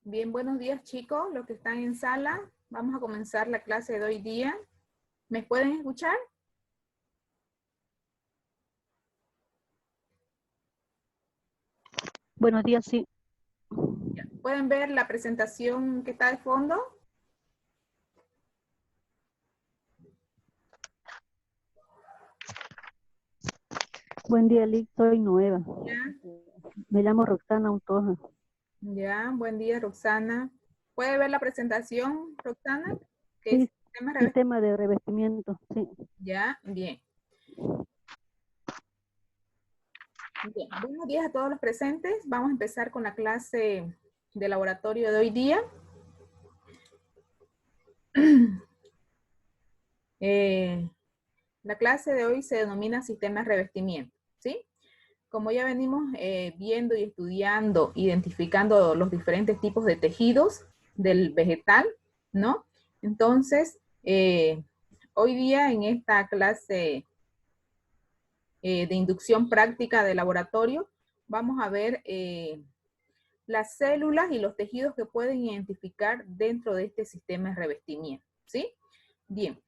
Bien, buenos días chicos, los que están en sala. Vamos a comenzar la clase de hoy día. ¿Me pueden escuchar? Buenos días, sí. ¿Pueden ver la presentación que está de fondo? Buen día, Lick. Soy nueva. Ya, Me llamo Roxana Untoja. ya, buen día Roxana. ¿Puede ver la presentación, Roxana? ¿Qué es Sí, sistema revestimiento? sistema de revestimiento, sí. Ya, bien. Bien, buenos días a todos los presentes. Vamos a empezar con la clase de laboratorio de hoy día. La clase de hoy se denomina sistema de revestimiento, ¿sí? Como ya venimos viendo y estudiando, identificando los diferentes tipos de tejidos del vegetal, ¿no? Entonces, hoy día en esta clase de inducción práctica de laboratorio, vamos a ver las células y los tejidos que pueden identificar dentro de este sistema de revestimiento, ¿sí? Bien,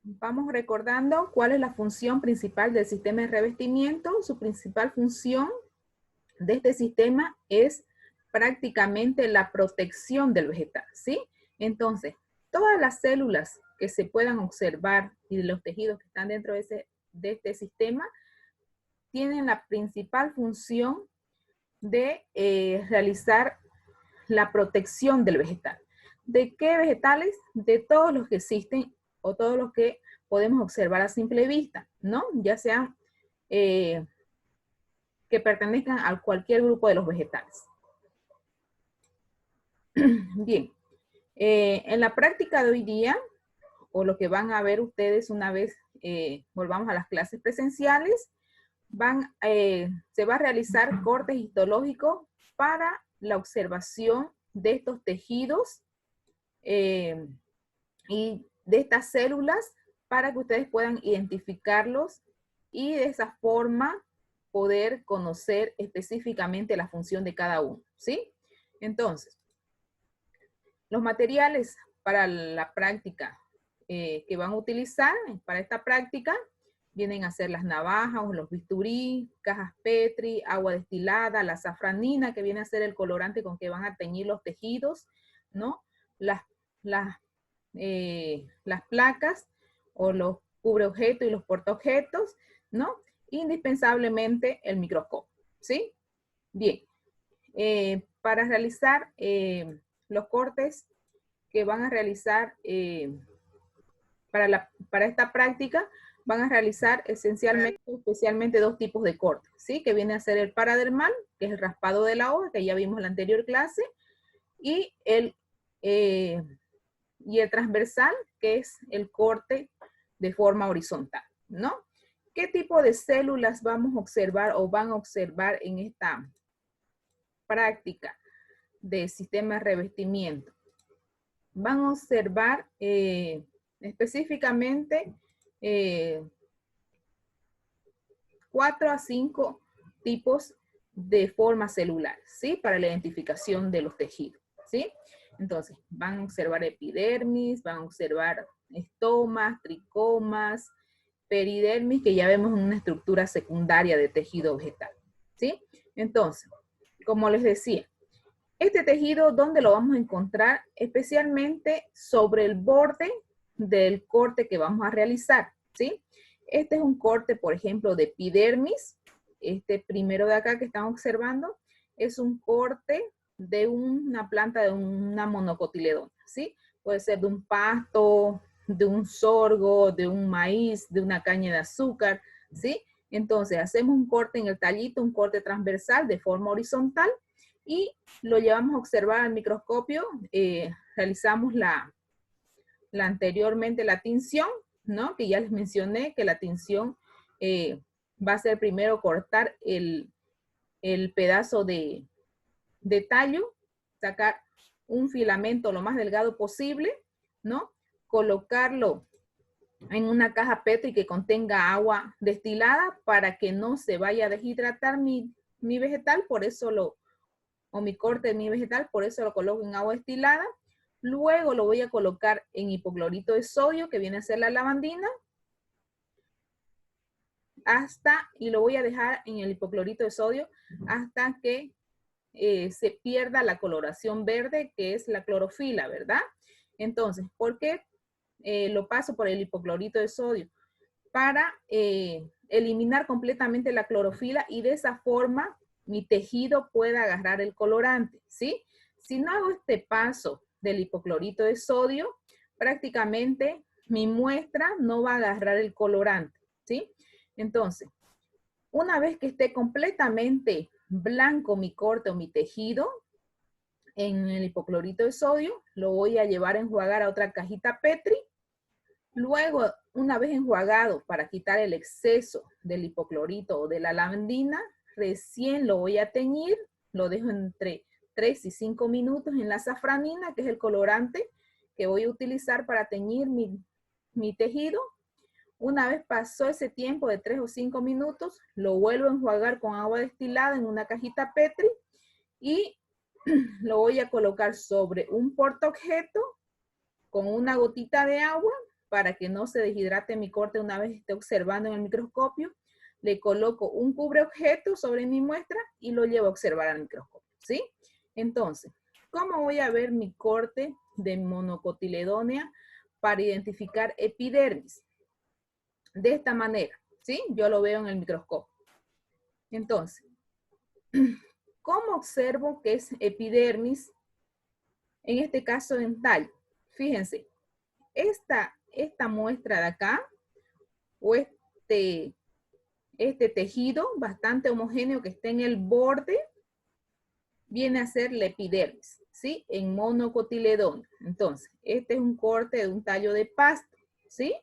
vamos recordando cuál es la función principal del sistema de revestimiento. Su principal función de este sistema es prácticamente la protección del vegetal, ¿sí? Entonces, todas las células que se puedan observar y de los tejidos que están dentro de este sistema tienen la principal función de realizar la protección del vegetal. ¿De qué vegetales? De todos los que existen o todos los que podemos observar a simple vista, ¿no? Ya sean que pertenezcan a cualquier grupo de los vegetales. Bien, en la práctica de hoy día, o lo que van a ver ustedes una vez volvamos a las clases presenciales, se va a realizar cortes histológicos para la observación de estos tejidos y de estas células para que ustedes puedan identificarlos y de esa forma poder conocer específicamente la función de cada uno, ¿sí? Entonces, los materiales para la práctica que van a utilizar para esta práctica vienen a ser las navajas o los bisturí, cajas Petri, agua destilada, la safranina, que viene a ser el colorante con que van a teñir los tejidos, ¿no? Las, las, las placas o los cubreobjetos y los portaobjetos, ¿no? Indispensablemente el microscopio, ¿sí? Bien, para realizar los cortes que van a realizar para esta práctica, van a realizar especialmente dos tipos de cortes, ¿sí? Que viene a ser el paradermal, que es el raspado de la hoja, que ya vimos en la anterior clase, y el transversal, que es el corte de forma horizontal, ¿no? ¿Qué tipo de células vamos a observar o van a observar en esta práctica de sistema de revestimiento? Van a observar específicamente 4 a 5 tipos de formas celulares, ¿sí? Para la identificación de los tejidos, ¿sí? Entonces, van a observar epidermis, van a observar estomas, tricomas, peridermis, que ya vemos en una estructura secundaria de tejido vegetal, ¿sí? Entonces, como les decía, este tejido, ¿dónde lo vamos a encontrar? Especialmente sobre el borde del corte que vamos a realizar, ¿sí? Este es un corte, por ejemplo, de epidermis. Este primero de acá que están observando es un corte de una planta de una monocotiledona, ¿sí? Puede ser de un pasto, de un sorgo, de un maíz, de una caña de azúcar, ¿sí? Entonces, hacemos un corte en el tallito, un corte transversal de forma horizontal, y lo llevamos a observar al microscopio, realizamos anteriormente la tinción, ¿no? Que ya les mencioné que la tinción va a ser primero cortar el pedazo de tallo, sacar un filamento lo más delgado posible, ¿no? Colocarlo en una caja Petri que contenga agua destilada para que no se vaya a deshidratar mi vegetal, por eso o mi corte de mi vegetal, por eso lo coloco en agua destilada. Luego lo voy a colocar en hipoclorito de sodio, que viene a ser la lavandina, y lo voy a dejar en el hipoclorito de sodio hasta que se pierda la coloración verde, que es la clorofila, ¿verdad? Entonces, ¿por qué lo paso por el hipoclorito de sodio? Para eliminar completamente la clorofila y de esa forma mi tejido pueda agarrar el colorante, ¿sí? Si no hago este paso del hipoclorito de sodio, prácticamente mi muestra no va a agarrar el colorante, ¿sí? Entonces, una vez que esté completamente blanco mi corte o mi tejido en el hipoclorito de sodio, lo voy a llevar a enjuagar a otra cajita Petri. Luego, una vez enjuagado para quitar el exceso del hipoclorito o de la lavandina, recién lo voy a teñir, lo dejo entre 3 y 5 minutos en la safranina, que es el colorante que voy a utilizar para teñir mi tejido. Una vez pasó ese tiempo de 3 o 5 minutos, lo vuelvo a enjuagar con agua destilada en una cajita Petri y lo voy a colocar sobre un portaobjeto con una gotita de agua para que no se deshidrate mi corte una vez esté observando en el microscopio. Le coloco un cubreobjeto sobre mi muestra y lo llevo a observar al microscopio, ¿sí? Entonces, ¿cómo voy a ver mi corte de monocotiledónea para identificar epidermis? De esta manera, ¿sí? Yo lo veo en el microscopio. Entonces, ¿cómo observo que es epidermis? En este caso dental. Fíjense, esta muestra de acá, o este tejido bastante homogéneo que está en el borde, viene a ser la epidermis, ¿sí? En monocotiledón. Entonces, este es un corte de un tallo de pasto, ¿sí?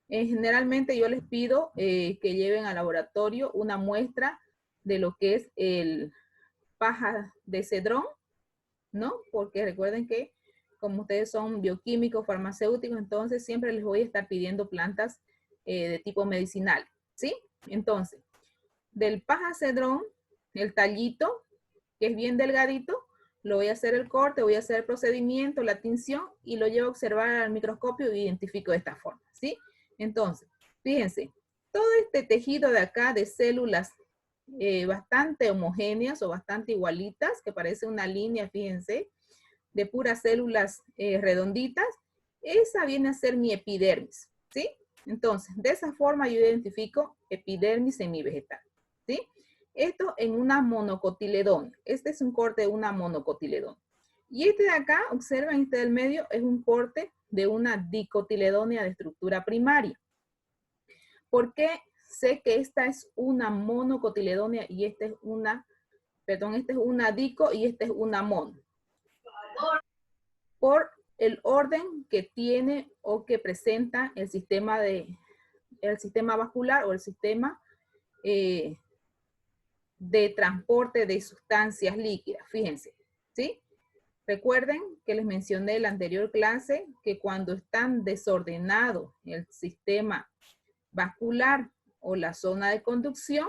Generalmente yo les pido que lleven al laboratorio una muestra de lo que es el paja de cedrón, ¿no? Porque recuerden que como ustedes son bioquímicos, farmacéuticos, entonces siempre les voy a estar pidiendo plantas de tipo medicinal, ¿sí? Entonces, del paja cedrón, el tallito, que es bien delgadito, lo voy a hacer el corte, voy a hacer el procedimiento, la tinción, y lo llevo a observar al microscopio y identifico de esta forma, ¿sí? Entonces, fíjense, todo este tejido de acá de células bastante homogéneas o bastante igualitas, que parece una línea, fíjense, de puras células redonditas, esa viene a ser mi epidermis, ¿sí? Entonces, de esa forma yo identifico epidermis en mi vegetal, ¿sí? Esto en una monocotiledón. Este es un corte de una monocotiledón. Y este de acá, observen, este del medio, es un corte de una dicotiledónea de estructura primaria. ¿Por qué sé que esta es una monocotiledónea y esta es una, perdón, esta es una dico y esta es una mono? Por el orden que tiene o que presenta el sistema vascular o el sistema de transporte de sustancias líquidas. Fíjense, ¿sí? Recuerden que les mencioné en la anterior clase que cuando están desordenados el sistema vascular o la zona de conducción,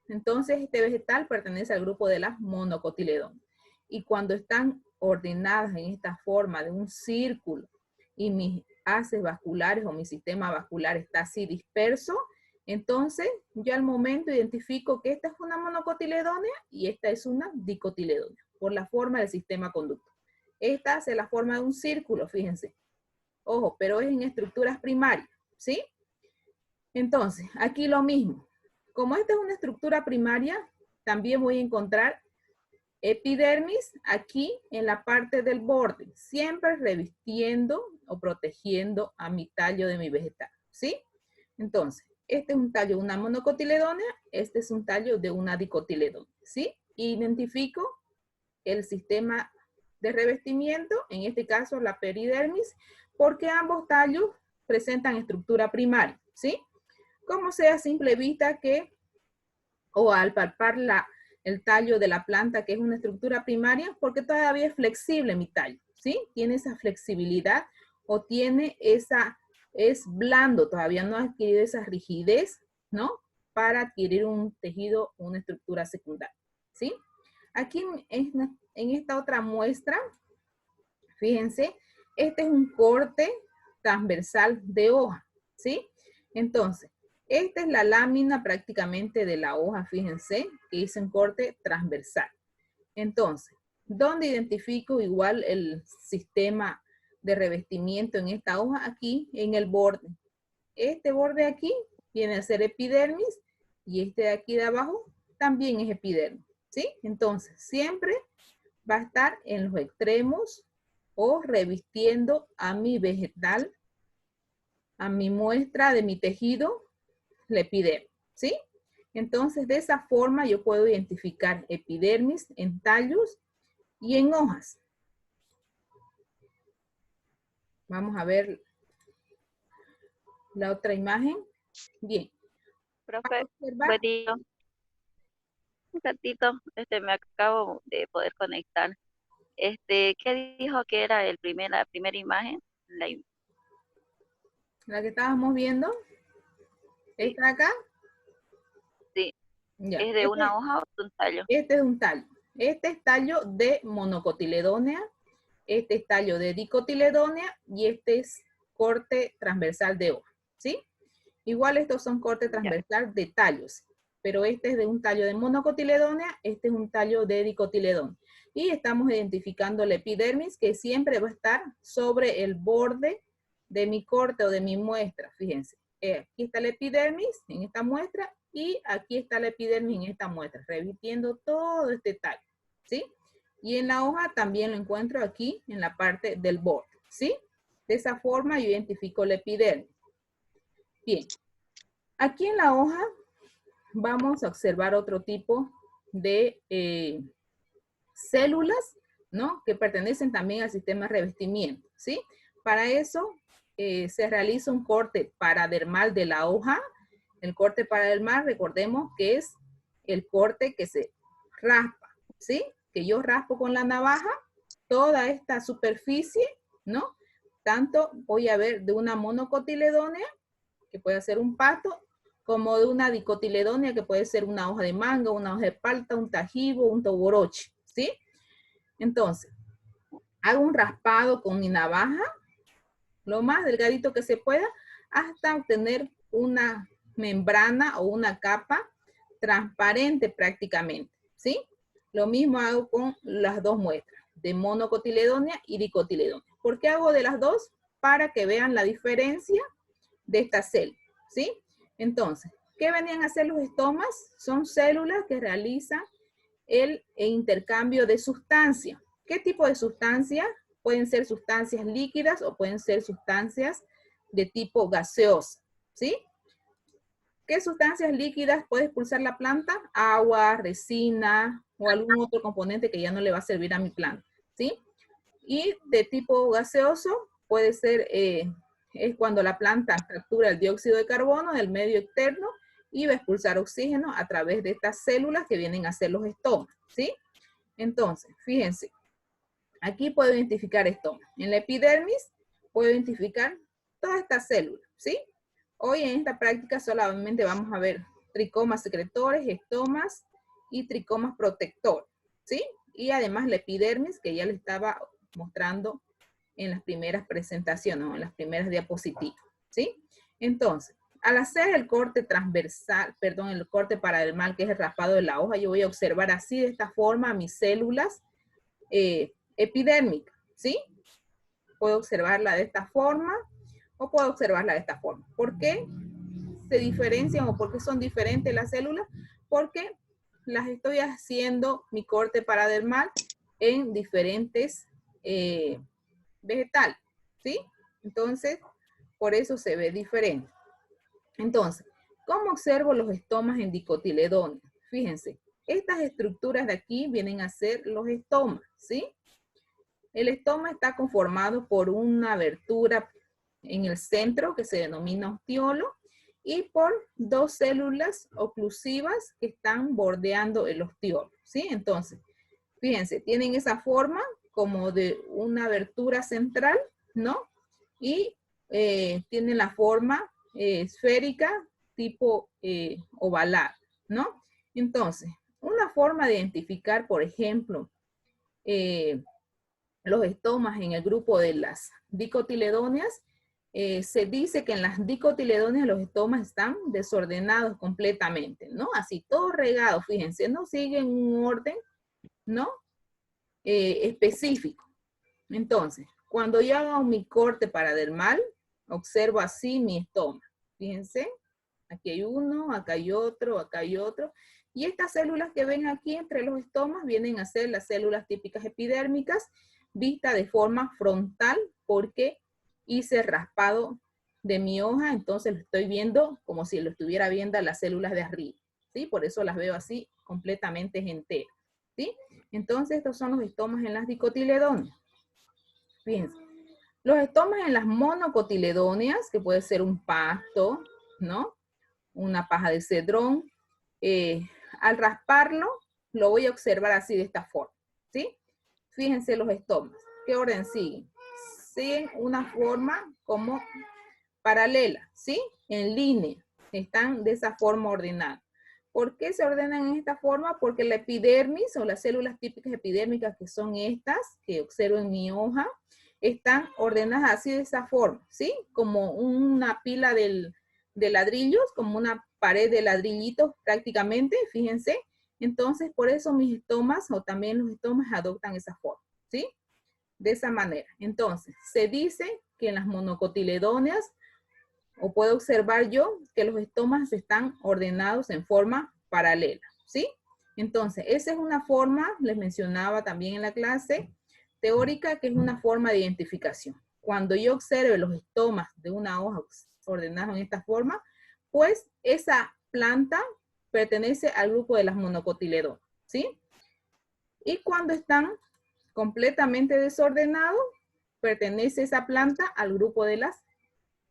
entonces este vegetal pertenece al grupo de las monocotiledóneas. Y cuando están ordenadas en esta forma de un círculo y mis haces vasculares o mi sistema vascular está así disperso, entonces yo al momento identifico que esta es una monocotiledónea y esta es una dicotiledónea por la forma del sistema conducto. Esta hace la forma de un círculo, fíjense. Ojo, pero es en estructuras primarias, ¿sí? Entonces, aquí lo mismo. Como esta es una estructura primaria, también voy a encontrar epidermis aquí en la parte del borde, siempre revistiendo o protegiendo a mi tallo de mi vegetal, ¿sí? Entonces, este es un tallo de una monocotiledónea, este es un tallo de una dicotiledónea, ¿sí? Identifico el sistema de revestimiento, en este caso la peridermis, porque ambos tallos presentan estructura primaria, ¿sí? Como sea a simple vista o al palpar el tallo de la planta, que es una estructura primaria, porque todavía es flexible mi tallo, ¿sí? Tiene esa flexibilidad o tiene es blando, todavía no ha adquirido esa rigidez, ¿no? para adquirir un tejido, una estructura secundaria, ¿sí? Aquí en esta otra muestra, fíjense, este es un corte transversal de hoja, ¿sí? Entonces, esta es la lámina prácticamente de la hoja, fíjense, que hice un corte transversal. Entonces, ¿dónde identifico igual el sistema de revestimiento en esta hoja? Aquí, en el borde. Este borde aquí viene a ser epidermis y este de aquí de abajo también es epidermis, ¿sí? Entonces, siempre va a estar en los extremos o revistiendo a mi vegetal, a mi muestra de mi tejido, la epidermis, ¿sí? Entonces, de esa forma yo puedo identificar epidermis en tallos y en hojas. Vamos a ver la otra imagen. Bien. Profe, buen día. Un ratito, me acabo de poder conectar. ¿Qué dijo que era la primera imagen? La que estábamos viendo. Sí. ¿Está acá? Sí. Ya. ¿Es de una hoja o de un tallo? Este es un tallo. Este es tallo de monocotiledónea. Este es tallo de dicotiledónea y este es corte transversal de hoja, ¿sí? Igual estos son corte transversal de tallos, pero este es de un tallo de monocotiledónea, este es un tallo de dicotiledónea. Y estamos identificando la epidermis que siempre va a estar sobre el borde de mi corte o de mi muestra. Fíjense, aquí está la epidermis en esta muestra y aquí está la epidermis en esta muestra, revitiendo todo este tallo, ¿sí? Y en la hoja también lo encuentro aquí en la parte del borde, ¿sí? De esa forma yo identifico la epidermis. Bien, aquí en la hoja vamos a observar otro tipo de células, ¿no? Que pertenecen también al sistema de revestimiento, ¿sí? Para eso se realiza un corte paradermal de la hoja. El corte paradermal, recordemos que es el corte que se raspa, ¿sí? Que yo raspo con la navaja toda esta superficie, ¿no? Tanto voy a ver de una monocotiledónea, que puede ser un pasto, como de una dicotiledónea, que puede ser una hoja de manga, una hoja de palta, un tajibo, un toboroche, ¿sí? Entonces, hago un raspado con mi navaja, lo más delgadito que se pueda, hasta obtener una membrana o una capa transparente prácticamente, ¿sí? Lo mismo hago con las dos muestras, de monocotiledónea y dicotiledónea. ¿Por qué hago de las dos? Para que vean la diferencia de estas células, ¿sí? Entonces, ¿qué venían a hacer los estomas? Son células que realizan el intercambio de sustancias. ¿Qué tipo de sustancias? Pueden ser sustancias líquidas o pueden ser sustancias de tipo gaseosa, ¿sí? ¿Qué sustancias líquidas puede expulsar la planta? Agua, resina o algún otro componente que ya no le va a servir a mi planta, ¿sí? Y de tipo gaseoso puede ser, es cuando la planta captura el dióxido de carbono del medio externo y va a expulsar oxígeno a través de estas células que vienen a ser los estomas, ¿sí? Entonces, fíjense, aquí puedo identificar estomas. En la epidermis puedo identificar todas estas células, ¿sí? Hoy en esta práctica solamente vamos a ver tricomas secretores, estomas y tricomas protectores, ¿sí? Y además la epidermis, que ya le estaba mostrando en las primeras presentaciones, o en las primeras diapositivas, ¿sí? Entonces, al hacer el corte transversal, perdón, el corte paradermal, que es el raspado de la hoja, yo voy a observar así de esta forma mis células epidérmicas, ¿sí? Puedo observarla de esta forma o puedo observarla de esta forma. ¿Por qué se diferencian o por qué son diferentes las células? Porque las estoy haciendo mi corte paradermal en diferentes vegetales, ¿sí? Entonces, por eso se ve diferente. Entonces, ¿cómo observo los estomas en dicotiledónea? Fíjense, estas estructuras de aquí vienen a ser los estomas, ¿sí? El estoma está conformado por una abertura en el centro que se denomina ostiolo y por dos células oclusivas que están bordeando el ostiolo, ¿sí? Entonces, fíjense, tienen esa forma como de una abertura central, ¿no? Y tienen la forma esférica tipo ovalar, ¿no? Entonces, una forma de identificar, por ejemplo, los estomas en el grupo de las dicotiledóneas, se dice que en las dicotiledóneas los estomas están desordenados completamente, ¿no? Así, todo regado, fíjense, no siguen un orden, ¿no? Específico. Entonces, cuando yo hago mi corte paradermal, observo así mi estoma. Fíjense, aquí hay uno, acá hay otro, acá hay otro. Y estas células que ven aquí entre los estomas vienen a ser las células típicas epidérmicas, vista de forma frontal, porque hice raspado de mi hoja, entonces lo estoy viendo como si lo estuviera viendo a las células de arriba, ¿sí? Por eso las veo así completamente enteras, ¿sí? Entonces estos son los estomas en las dicotiledóneas. Fíjense, los estomas en las monocotiledóneas, que puede ser un pasto, ¿no? Una paja de cedrón, al rasparlo, lo voy a observar así de esta forma, ¿sí? Fíjense los estomas, ¿qué orden siguen? Siguen una forma como paralela, ¿sí? En línea, están de esa forma ordenadas. ¿Por qué se ordenan en esta forma? Porque la epidermis o las células típicas epidérmicas, que son estas, que observo en mi hoja, están ordenadas así de esa forma, ¿sí? Como una pila de ladrillos, como una pared de ladrillitos prácticamente, fíjense. Entonces, por eso mis estomas o también los estomas adoptan esa forma, ¿sí? De esa manera. Entonces, se dice que en las monocotiledóneas, o puedo observar yo que los estomas están ordenados en forma paralela, ¿sí? Entonces, esa es una forma, les mencionaba también en la clase teórica, que es una forma de identificación. Cuando yo observe los estomas de una hoja ordenados en esta forma, pues esa planta pertenece al grupo de las monocotiledóneas, ¿sí? Y cuando están completamente desordenados, pertenece esa planta al grupo de las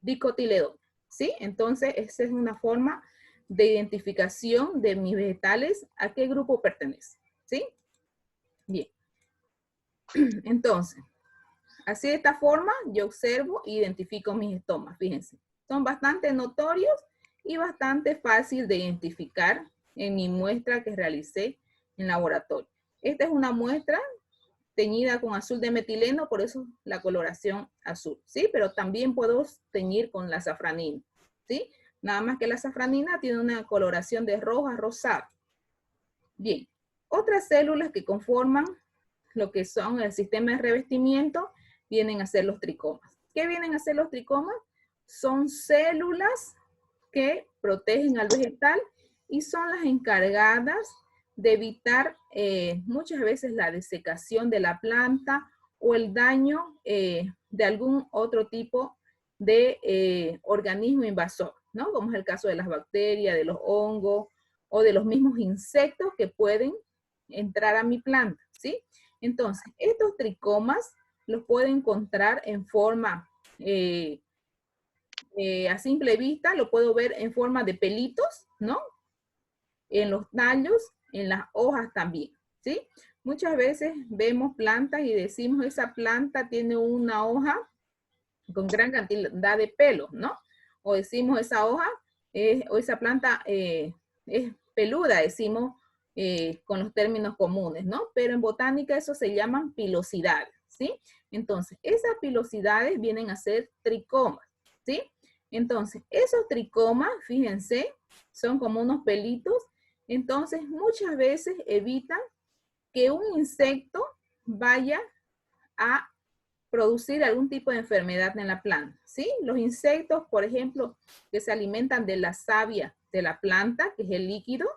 dicotiledóneas, ¿sí? Entonces, esa es una forma de identificación de mis vegetales, a qué grupo pertenece, ¿sí? Bien. Entonces, así de esta forma, yo observo e identifico mis estomas, fíjense. Son bastante notorios y bastante fácil de identificar en mi muestra que realicé en laboratorio. Esta es una muestra teñida con azul de metileno, por eso la coloración azul, ¿sí? Pero también puedo teñir con la safranina, ¿sí? Nada más que la safranina tiene una coloración de rojo a rosado. Bien, otras células que conforman lo que son el sistema de revestimiento vienen a ser los tricomas. ¿Qué vienen a ser los tricomas? Son células que protegen al vegetal y son las encargadas de evitar muchas veces la desecación de la planta o el daño de algún otro tipo de organismo invasor, ¿no? Como es el caso de las bacterias, de los hongos o de los mismos insectos que pueden entrar a mi planta, ¿sí? Entonces, estos tricomas los puedo encontrar en forma, a simple vista, lo puedo ver en forma de pelitos, ¿no? En los tallos, en las hojas también, ¿sí? Muchas veces vemos plantas y decimos esa planta tiene una hoja con gran cantidad de pelos, ¿no? O decimos esa hoja o esa planta es peluda, decimos con los términos comunes, ¿no? Pero en botánica eso se llaman pilosidades, ¿sí? Entonces, esas pilosidades vienen a ser tricomas, ¿sí? Entonces, esos tricomas, fíjense, son como unos pelitos. Entonces, muchas veces evitan que un insecto vaya a producir algún tipo de enfermedad en la planta, ¿sí? Los insectos, por ejemplo, que se alimentan de la savia de la planta, que es el líquido,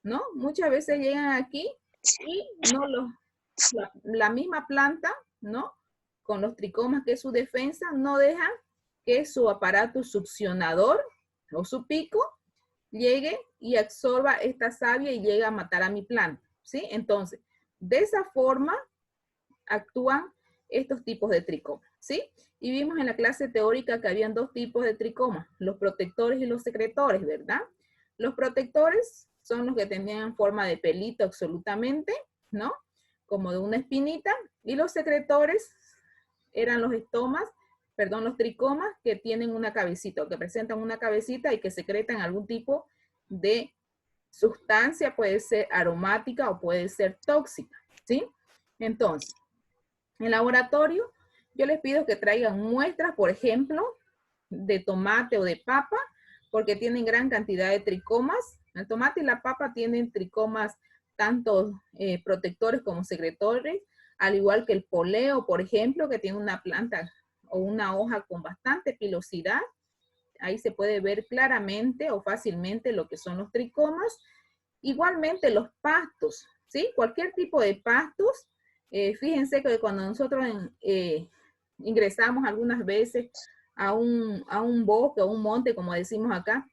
¿no? Muchas veces llegan aquí y no la misma planta, ¿no? Con los tricomas, que es su defensa, no deja que su aparato succionador o su pico llegue y absorba esta savia y llegue a matar a mi planta, ¿sí? Entonces, de esa forma actúan estos tipos de tricomas, ¿sí? Y vimos en la clase teórica que habían dos tipos de tricomas, los protectores y los secretores, ¿verdad? Los protectores son los que tenían forma de pelito absolutamente, ¿no? Como de una espinita, y los secretores eran los estomas perdón, los tricomas que tienen una cabecita o que presentan una cabecita y que secretan algún tipo de sustancia, puede ser aromática o puede ser tóxica, ¿sí? Entonces, en laboratorio, yo les pido que traigan muestras, por ejemplo, de tomate o de papa, porque tienen gran cantidad de tricomas. El tomate y la papa tienen tricomas tanto protectores como secretores, al igual que el poleo, por ejemplo, que tiene una planta o una hoja con bastante pilosidad. Ahí se puede ver claramente o fácilmente lo que son los tricomas. Igualmente los pastos, ¿sí? Cualquier tipo de pastos. Fíjense que cuando nosotros ingresamos algunas veces a un bosque o un monte, como decimos acá,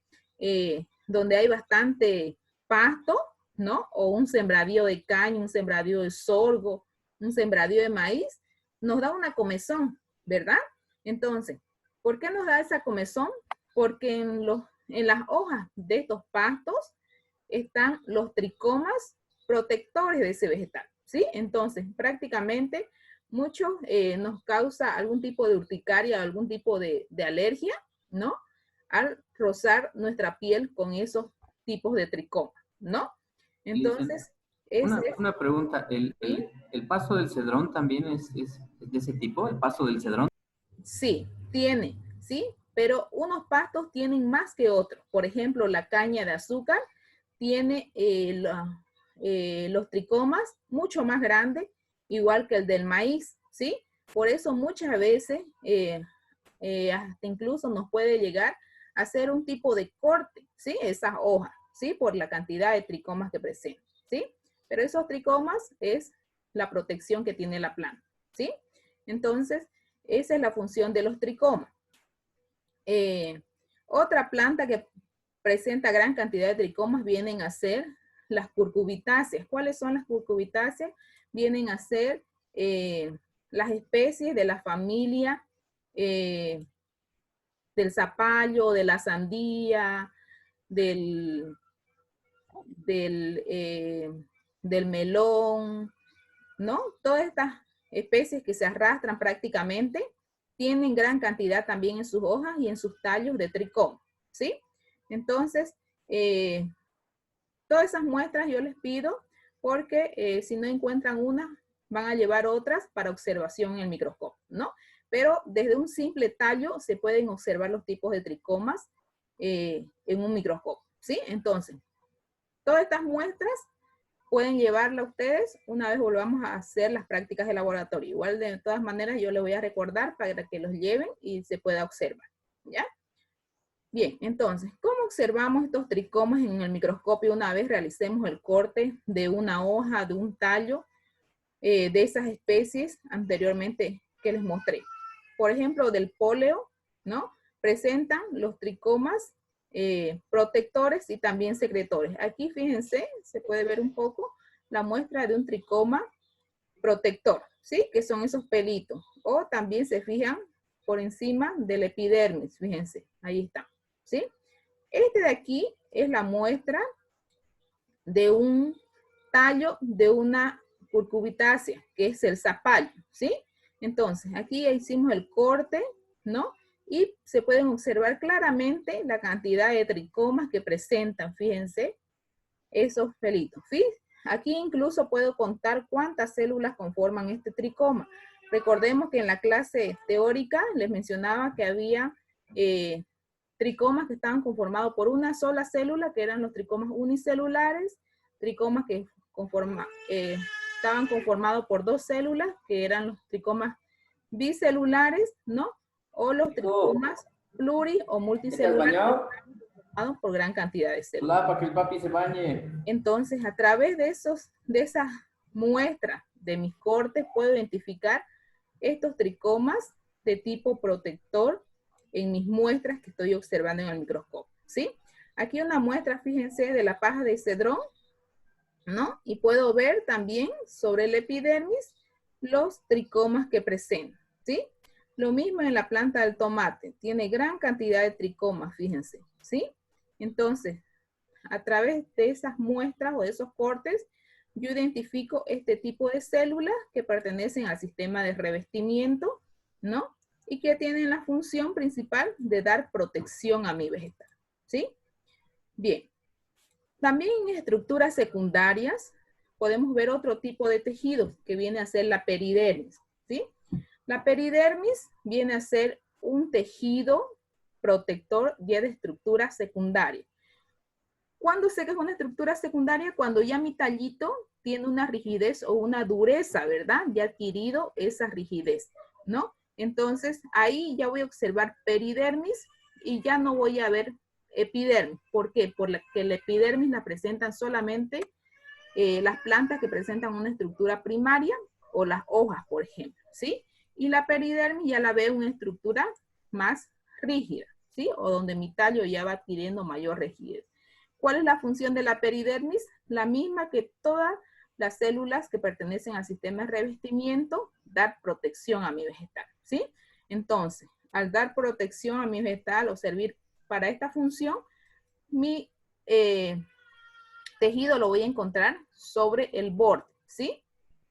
donde hay bastante pasto, ¿no? O un sembradío de caña, un sembradío de sorgo, un sembradío de maíz, nos da una comezón, ¿verdad? Entonces, ¿por qué nos da esa comezón? Porque en las hojas de estos pastos están los tricomas protectores de ese vegetal, ¿sí? Entonces, prácticamente muchos nos causa algún tipo de urticaria, algún tipo de alergia, ¿no? Al rozar nuestra piel con esos tipos de tricoma, ¿no? Entonces, una pregunta, ¿sí? ¿El paso del cedrón también es de ese tipo? ¿El paso del cedrón? Sí, tiene, ¿sí? Pero unos pastos tienen más que otros. Por ejemplo, la caña de azúcar tiene los tricomas mucho más grandes, igual que el del maíz, ¿sí? Por eso muchas veces hasta incluso nos puede llegar a hacer un tipo de corte, ¿sí? Esas hojas, ¿sí? Por la cantidad de tricomas que presentan, ¿sí? Pero esos tricomas es la protección que tiene la planta, ¿sí? Entonces, esa es la función de los tricomas. Otra planta que presenta gran cantidad de tricomas vienen a ser las curcubitáceas. ¿Cuáles son las curcubitáceas? Vienen a ser las especies de la familia del zapallo, de la sandía, del melón, ¿no? Todas estas especies que se arrastran prácticamente tienen gran cantidad también en sus hojas y en sus tallos de tricoma, ¿sí? Entonces, todas esas muestras yo les pido porque si no encuentran una, van a llevar otras para observación en el microscopio, ¿no? Pero desde un simple tallo se pueden observar los tipos de tricomas en un microscopio, ¿sí? Entonces, todas estas muestras pueden llevarla ustedes una vez volvamos a hacer las prácticas de laboratorio. Igual de todas maneras yo les voy a recordar para que los lleven y se pueda observar, ¿ya? Bien, entonces, ¿cómo observamos estos tricomas en el microscopio una vez realicemos el corte de una hoja, de un tallo, de esas especies anteriormente que les mostré? Por ejemplo, del poleo, ¿no? Presentan los tricomas protectores y también secretores. Aquí, fíjense, se puede ver un poco la muestra de un tricoma protector, ¿sí? Que son esos pelitos. O también se fijan por encima del epidermis, fíjense, ahí está, ¿sí? Este de aquí es la muestra de un tallo de una curcubitácea, que es el zapallo, ¿sí? Entonces, aquí hicimos el corte, ¿no? Y se pueden observar claramente la cantidad de tricomas que presentan, fíjense, esos pelitos. ¿Fíjense? Aquí incluso puedo contar cuántas células conforman este tricoma. Recordemos que en la clase teórica les mencionaba que había tricomas que estaban conformados por una sola célula, que eran los tricomas unicelulares, tricomas que estaban conformados por dos células, que eran los tricomas bicelulares, ¿no? O los tricomas pluri o multicelulares conformados por gran cantidad de células. Hola, para que el papi se bañe. Entonces, a través de esas muestras de mis cortes, puedo identificar estos tricomas de tipo protector en mis muestras que estoy observando en el microscopio, ¿sí? Aquí una muestra, fíjense, de la paja de cedrón, ¿no? Y puedo ver también sobre el epidermis los tricomas que presentan, ¿sí? Lo mismo en la planta del tomate, tiene gran cantidad de tricomas, fíjense, ¿sí? Entonces, a través de esas muestras o de esos cortes, yo identifico este tipo de células que pertenecen al sistema de revestimiento, ¿no? y que tienen la función principal de dar protección a mi vegetal, ¿sí? Bien. También en estructuras secundarias podemos ver otro tipo de tejidos que viene a ser la peridermis, ¿sí? La peridermis viene a ser un tejido protector ya de estructura secundaria. ¿Cuándo sé que es una estructura secundaria? Cuando ya mi tallito tiene una rigidez o una dureza, ¿verdad? Ya ha adquirido esa rigidez, ¿no? Entonces, ahí ya voy a observar peridermis y ya no voy a ver epidermis. ¿Por qué? Porque la epidermis la presentan solamente las plantas que presentan una estructura primaria o las hojas, por ejemplo, ¿sí? Y la peridermis ya la veo una estructura más rígida, ¿sí? O donde mi tallo ya va adquiriendo mayor rigidez. ¿Cuál es la función de la peridermis? La misma que todas las células que pertenecen al sistema de revestimiento, dar protección a mi vegetal, ¿sí? Entonces, al dar protección a mi vegetal o servir para esta función, mi tejido lo voy a encontrar sobre el borde, ¿sí?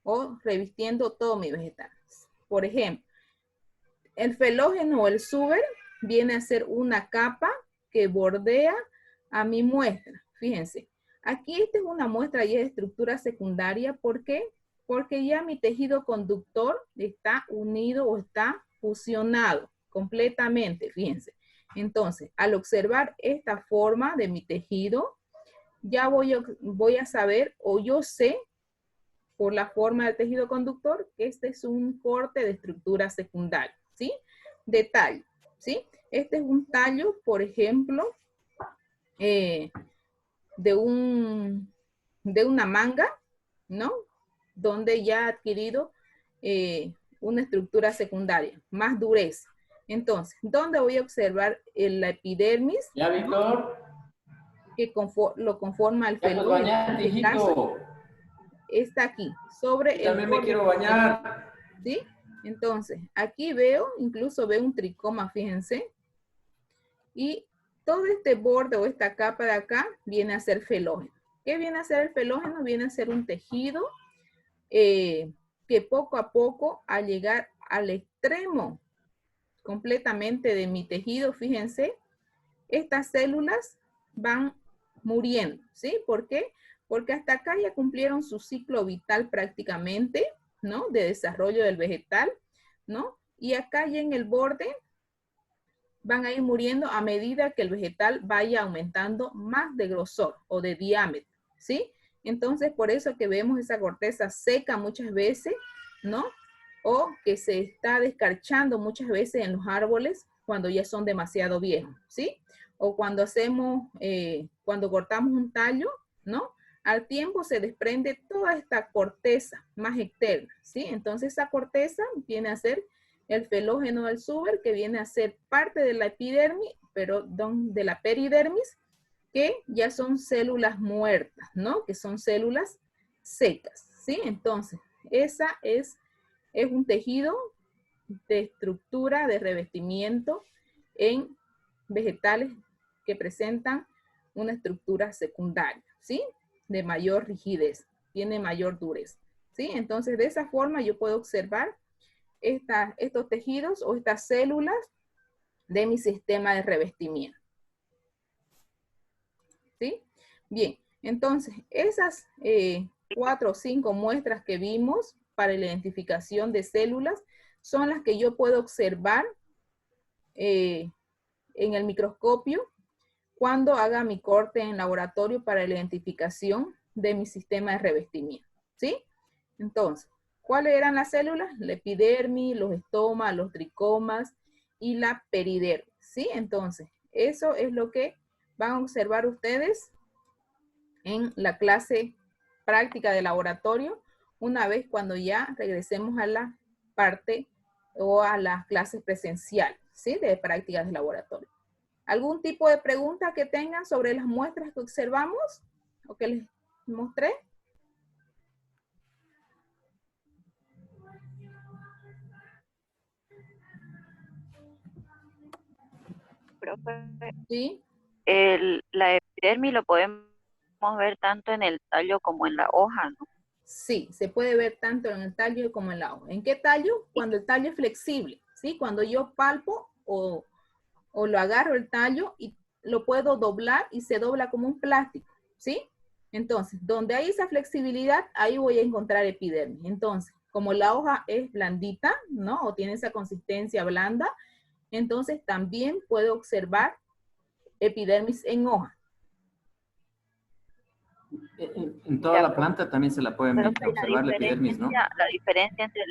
O revistiendo todo mi vegetal. Por ejemplo, el felógeno o el suber viene a ser una capa que bordea a mi muestra. Fíjense, aquí esta es una muestra ya de estructura secundaria. ¿Por qué? Porque ya mi tejido conductor está unido o está fusionado completamente, fíjense. Entonces, al observar esta forma de mi tejido, ya voy a saber, o yo sé, por la forma del tejido conductor, que este es un corte de estructura secundaria, ¿sí? De tallo, ¿sí? Este es un tallo, por ejemplo, de una manga, ¿no? Donde ya ha adquirido una estructura secundaria, más dureza. Entonces, ¿dónde voy a observar la epidermis? Ya, Víctor. Que lo conforma el Ya, pues, felógeno. bañate, En este caso, hijito. está aquí, sobre Yo también me quiero bañar. ¿sí? Entonces, aquí incluso veo un tricoma, fíjense. Y todo este borde o esta capa de acá viene a ser felógeno. ¿Qué viene a ser el felógeno? Viene a ser un tejido que poco a poco, al llegar al extremo completamente de mi tejido, fíjense, estas células van muriendo, ¿sí? ¿Por qué? Porque hasta acá ya cumplieron su ciclo vital prácticamente, ¿no? De desarrollo del vegetal, ¿no? Y acá ya en el borde van a ir muriendo a medida que el vegetal vaya aumentando más de grosor o de diámetro, ¿sí? Entonces, por eso que vemos esa corteza seca muchas veces, ¿no? O que se está descarchando muchas veces en los árboles cuando ya son demasiado viejos, ¿sí? O cuando cuando cortamos un tallo, ¿no? Al tiempo se desprende toda esta corteza más externa, ¿sí? Entonces esa corteza viene a ser el felógeno del suber, que viene a ser parte de la epidermis, pero de la peridermis, que ya son células muertas, ¿no? Que son células secas, ¿sí? Entonces, esa es un tejido de estructura de revestimiento en vegetales que presentan una estructura secundaria, ¿sí? De mayor rigidez, tiene mayor dureza, ¿sí? Entonces, de esa forma yo puedo observar estos tejidos o estas células de mi sistema de revestimiento, ¿sí? Bien, entonces, esas 4 o 5 muestras que vimos para la identificación de células son las que yo puedo observar en el microscopio cuando haga mi corte en laboratorio para la identificación de mi sistema de revestimiento, ¿sí? Entonces, ¿cuáles eran las células? La epidermis, los estomas, los tricomas y la peridermis, ¿sí? Entonces, eso es lo que van a observar ustedes en la clase práctica de laboratorio, una vez cuando ya regresemos a la parte o a las clases presenciales, ¿sí? De prácticas de laboratorio. ¿Algún tipo de pregunta que tengan sobre las muestras que observamos o que les mostré? Profe, Sí, la epidermis lo podemos ver tanto en el tallo como en la hoja, ¿no? sí, se puede ver tanto en el tallo como en la hoja. ¿En qué tallo? Cuando el tallo es flexible. ¿sí? Cuando yo palpo o lo agarro el tallo y lo puedo doblar y se dobla como un plástico, ¿sí? Entonces, donde hay esa flexibilidad, ahí voy a encontrar epidermis. Entonces, como la hoja es blandita, ¿no? O tiene esa consistencia blanda, entonces también puedo observar epidermis en hoja. En toda la planta también se la pueden Profe, observar la epidermis, ¿no? la diferencia entre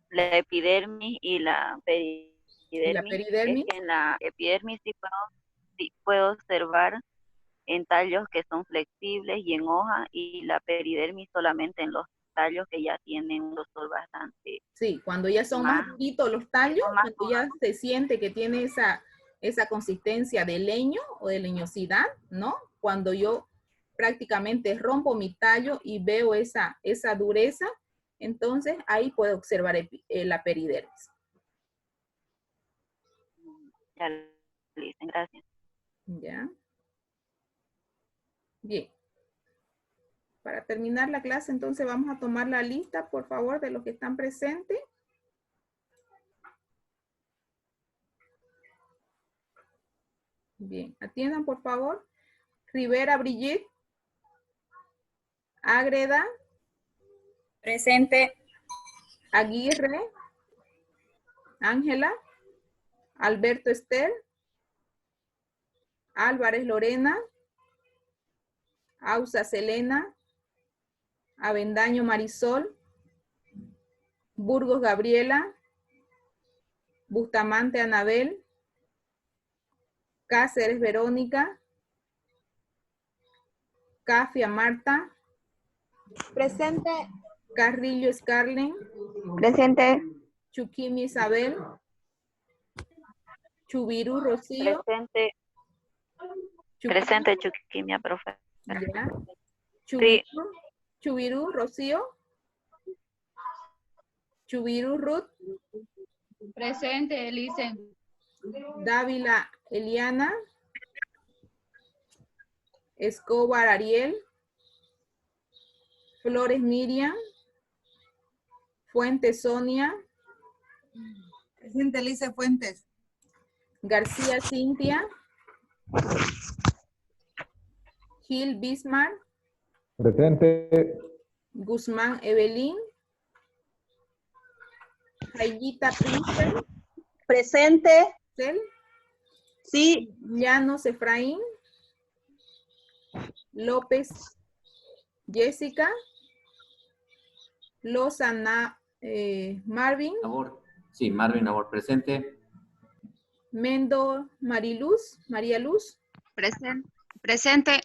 la epidermis y la Y la peridermis es peridermis, que en la epidermis sí puedo observar en tallos que son flexibles y en hoja, y la peridermis solamente en los tallos que ya tienen un grosor bastante sí, cuando ya son más más, duritos los tallos, son más cuando ya se siente que tiene esa consistencia de leño o de leñosidad, ¿no? Cuando yo prácticamente rompo mi tallo y veo esa dureza, entonces ahí puedo observar la peridermis. ya lo dicen, gracias. ¿Ya? Bien. Para terminar la clase, entonces vamos a tomar la lista, por favor, de los que están presentes. Bien, atiendan, por favor. Rivera Brigitte. Ágreda. Presente. Aguirre. Ángela. Alberto Esther. Álvarez Lorena. Ausa Selena. Avendaño Marisol. Burgos Gabriela. Bustamante Anabel. Cáceres Verónica. Cafia Marta. Presente. Carrillo Scarlett. Presente. Chuquimi Isabel. Chubirú Rocío. Presente, presente Chuquimia, profe. Ya. Sí. Chubirú Rocío. Chubirú Ruth. Presente, Elise. Dávila Eliana. Escobar Ariel. Flores Miriam. Fuentes Sonia. Presente, Elise Fuentes. García Cintia. Gil Bismarck. Presente. Guzmán Evelyn. Jayita Prince. Presente. Sí. Llanos Efraín. López Jessica. Lozana Marvin. Sí, Marvin Nabor, presente. Mendo María Luz. Presente. Presente.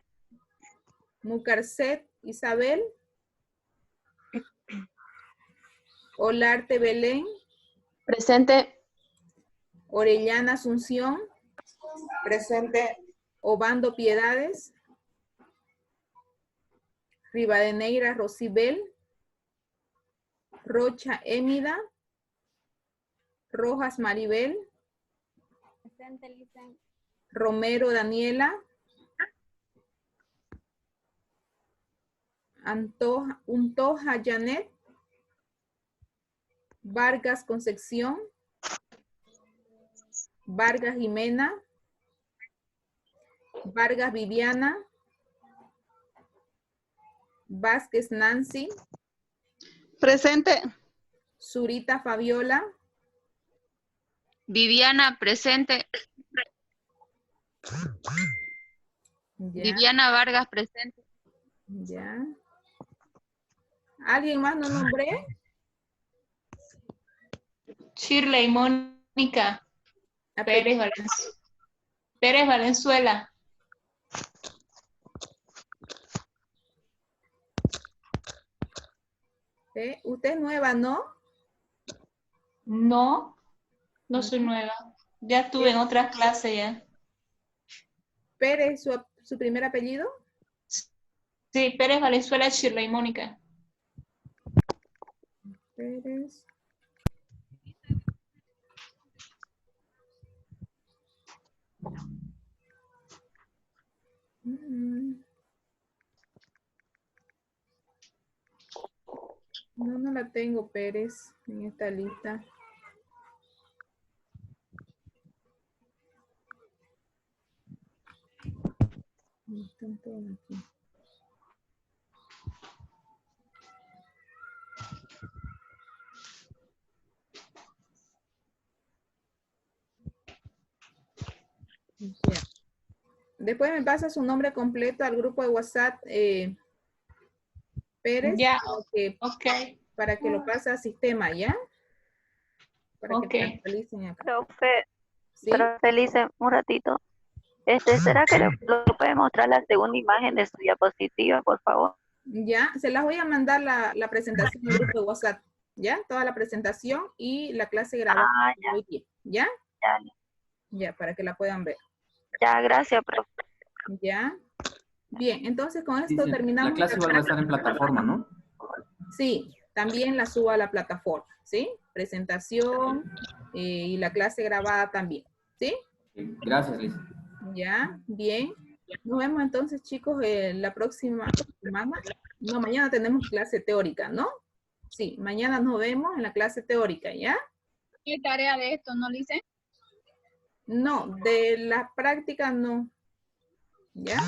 Mucarcet Isabel. Olarte Belén. Presente. Orellana Asunción. Presente. Obando Piedades. Rivadeneira Rosibel. Rocha Émida. Rojas Maribel. Presente, Elise. Romero Daniela. Untoja Janet. Vargas Concepción. Vargas Jimena. Vargas Viviana. Vázquez Nancy. Presente. Zurita Fabiola. Viviana, presente. Ya, Viviana Vargas, presente. ya. ¿Alguien más no nombré? Shirley Mónica Pérez Valenzuela. Usted es nueva, ¿no? No, no soy nueva. Ya estuve en otras clases ya. ¿Pérez su primer apellido? Sí, Pérez Valenzuela, Shirley Mónica. Pérez. No la tengo, Pérez, en esta lista. Están todos aquí. Ya. Después me pasa su nombre completo al grupo de WhatsApp, Pérez, Ya, que- ok. para que lo pase al sistema, ¿ya? Para Ok. que lo actualicen acá. Profe, ¿Sí? profe Lice, un ratito. ¿Será que lo puede mostrar la segunda imagen de su diapositiva, por favor? Ya, se las voy a mandar la presentación al grupo de WhatsApp, ¿ya? Toda la presentación y la clase grabada Ah, de hoy día, ¿ya? Ya, Ya, para que la puedan ver, ya, gracias, profe. ¿ya? Bien, entonces con esto Dice, la terminamos. clase igual va a estar en plataforma, ¿no? Sí, también la subo a la plataforma, ¿sí? Presentación y la clase grabada también, ¿sí? Gracias, Liz. Ya, bien. Nos vemos entonces, chicos, la próxima semana. No, mañana tenemos clase teórica, ¿no? Sí, mañana nos vemos en la clase teórica, ¿ya? ¿Qué tarea de esto no lo hice? No, de la práctica no. ¿Ya?